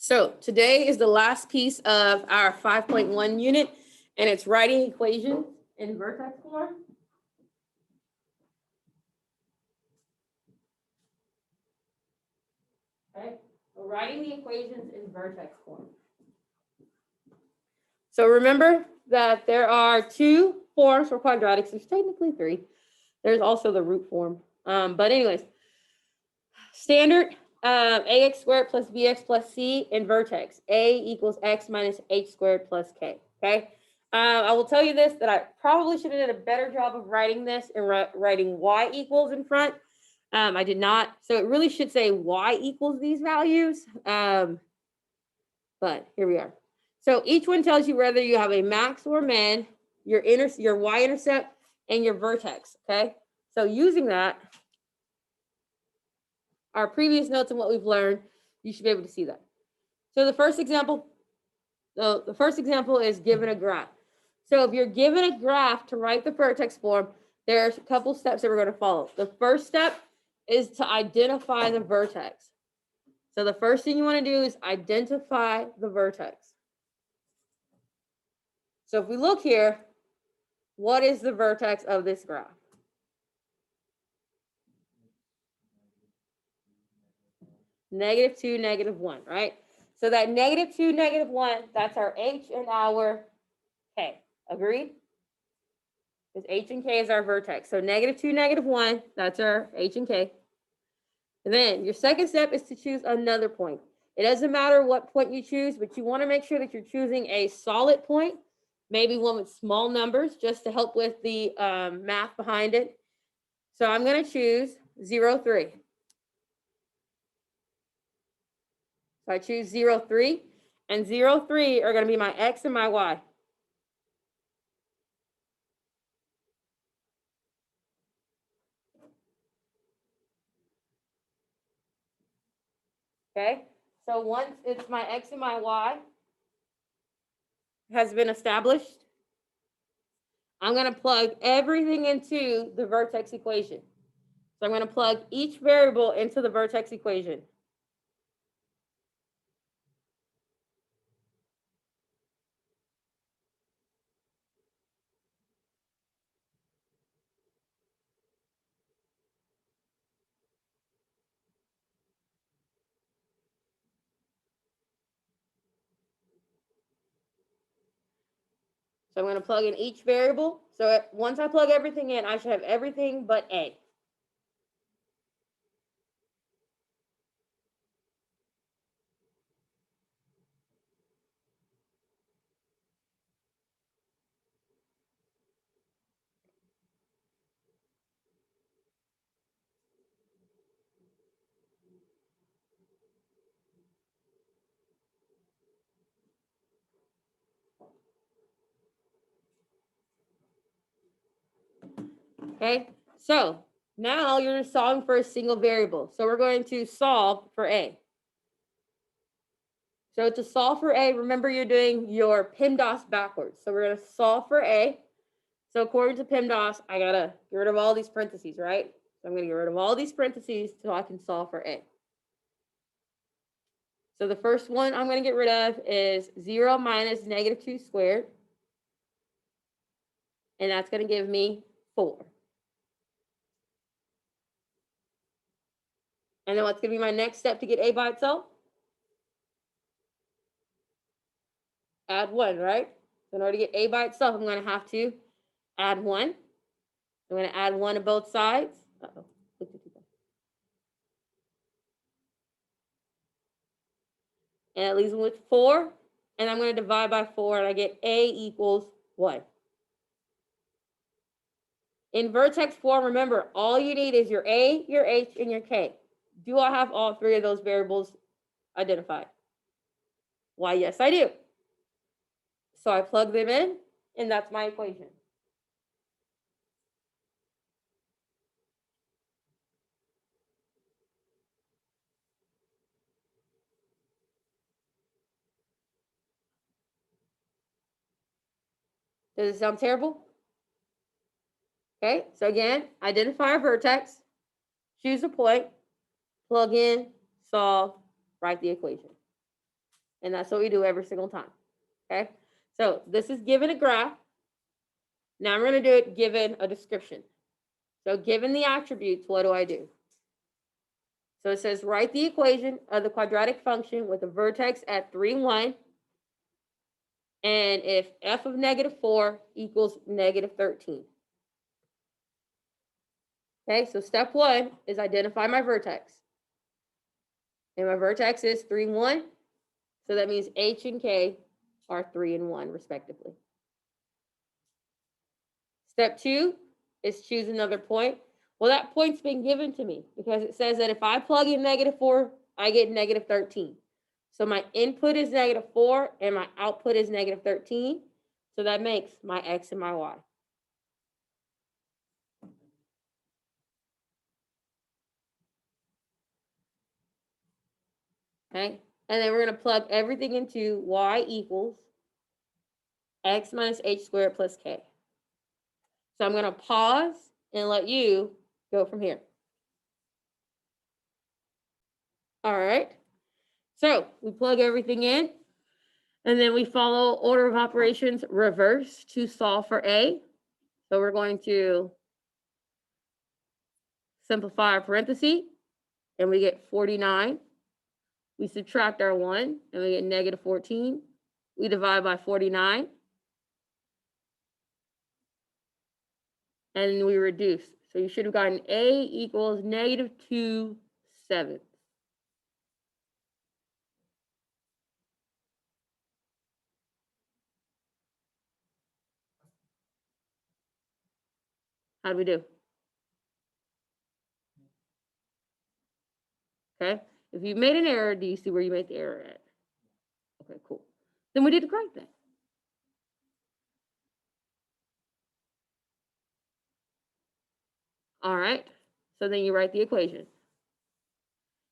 So today is the last piece of our 5.1 unit, and it's writing equations in vertex form. Okay, we're writing the equations in vertex form. So remember that there are two forms for quadratics. There's technically three. There's also the root form. But anyways, standard ax squared plus bx plus c in vertex. A equals x minus h squared plus k. Okay. I will tell you this, that I probably should have done a better job of writing this and writing y equals in front. I did not. So it really should say y equals these values. But here we are. So each one tells you whether you have a max or min, your y-intercept, and your vertex. Okay. So using that, our previous notes and what we've learned, you should be able to see that. So the first example is given a graph. So if you're given a graph to write the vertex form, there's a couple steps that we're going to follow. The first step is to identify the vertex. So the first thing you want to do is identify the vertex. So if we look here, what is the vertex of this graph? -2, -1, right? So that -2, -1, that's our h and our k. Agreed? Because h and k is our vertex. So -2, -1, that's our h and k. And then your second step is to choose another point. It doesn't matter what point you choose, but you want to make sure that you're choosing a solid point, maybe one with small numbers, just to help with the math behind it. So I'm going to choose 0, 3. So I choose 0, 3, and 0, 3 are going to be my x and my y. Okay, so once it's my x and my y has been established, I'm going to plug everything into the vertex equation. So I'm going to plug each variable into the vertex equation. So I'm going to plug in each variable. So once I plug everything in, I should have everything but A. Okay, so now you're solving for a single variable. So we're going to solve for A. So to solve for A, remember you're doing your PEMDAS backwards. So we're going to solve for A. So according to PEMDAS, I got to get rid of all these parentheses, right? So I'm going to get rid of all these parentheses so I can solve for A. So the first one I'm going to get rid of is 0 minus -2 squared. And that's going to give me 4. And then what's going to be my next step to get A by itself? Add 1, right? So in order to get A by itself, I'm going to have to add 1. I'm going to add 1 to both sides. Uh-oh. And it leaves me with 4. And I'm going to divide by 4, and I get A equals 1. In vertex form, remember, all you need is your A, your H, and your K. Do I have all three of those variables identified? Why, yes, I do. So I plug them in, and that's my equation. Does it sound terrible? Okay, so again, identify a vertex, choose a point, plug in, solve, write the equation. And that's what we do every single time. Okay. So this is given a graph. Now I'm going to do it given a description. So given the attributes, what do? So it says write the equation of the quadratic function with a vertex at 3, 1. And if f of -4 equals -13. Okay, so step 1 is identify my vertex. And my vertex is 3, 1. So that means h and k are 3 and 1 respectively. Step 2 is choose another point. Well, that point's been given to me because it says that if I plug in -4, I get -13. So my input is -4 and my output is -13. So that makes my x and my y. Okay, and then we're going to plug everything into y equals x minus h squared plus k. So I'm going to pause and let you go from here. All right, so we plug everything in, and then we follow order of operations reverse to solve for a. So we're going to simplify our parenthesis, and we get 49. We subtract our 1, and we get -14. We divide by 49. And we reduce. So you should have gotten a equals -2/7. How do we do? Okay. If you made an error, do you see where you made the error at? Okay, cool. Then we did the correct thing. All right. So then you write the equation.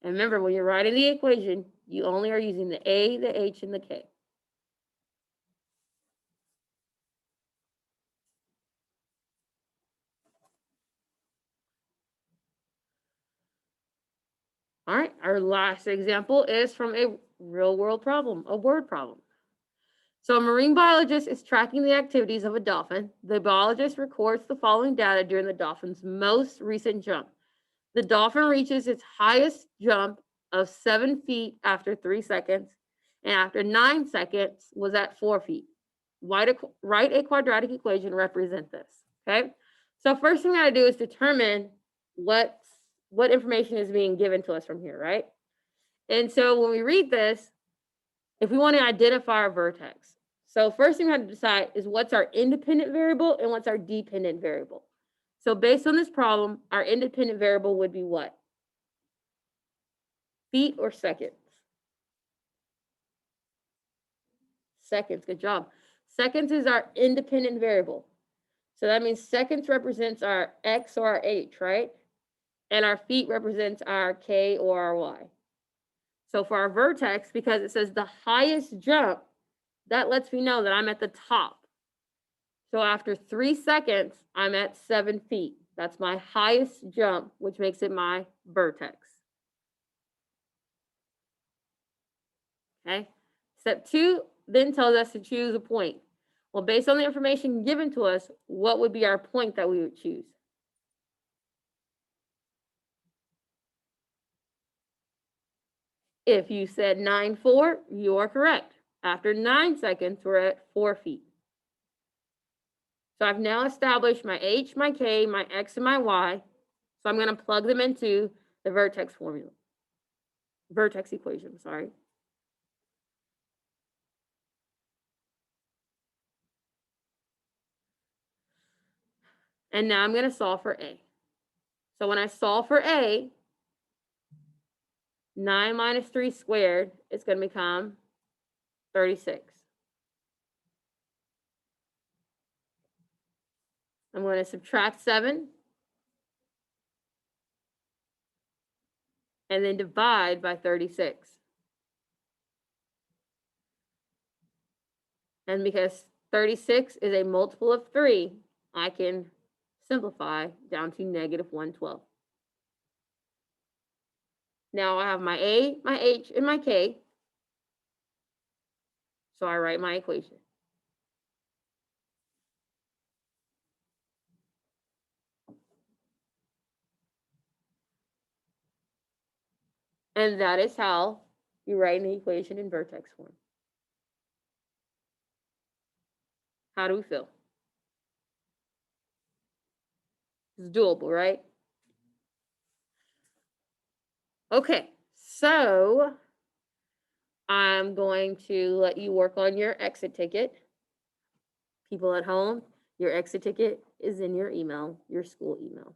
And remember, when you're writing the equation, you only are using the a, the h, and the k. All right. Our last example is from a real world problem, a word problem. So a marine biologist is tracking the activities of a dolphin. The biologist records the following data during the dolphin's most recent jump. The dolphin reaches its highest jump of 7 feet after 3 seconds, and after 9 seconds was at 4 feet. Write a quadratic equation to represent this. Okay. So first thing I gotta do is determine what information is being given to us from here, right? And so when we read this, if we want to identify our vertex, so first thing we have to decide is what's our independent variable and what's our dependent variable. So based on this problem, our independent variable would be what? Feet or seconds? Seconds, good job. Seconds is our independent variable. So that means seconds represents our x or our h, right? And our feet represents our k or our y. So for our vertex, because it says the highest jump, that lets me know that I'm at the top. So after 3 seconds, I'm at 7 feet. That's my highest jump, which makes it my vertex. Okay. Step 2 then tells us to choose a point. Well, based on the information given to us, what would be our point that we would choose? If you said 9, 4, you are correct. After 9 seconds, we're at 4 feet. So I've now established my h, my k, my x, and my y. So I'm going to plug them into the vertex formula. Vertex equation, sorry. And now I'm going to solve for a. So when I solve for a, 9 minus 3 squared is going to become 36. I'm going to subtract 7 and then divide by 36. And because 36 is a multiple of 3, I can simplify down to -112. Now I have my a, my h, and my k. So I write my equation. And that is how you write an equation in vertex form. How do we feel? It's doable, right? Okay, so I'm going to let you work on your exit ticket. People at home, your exit ticket is in your email, your school email.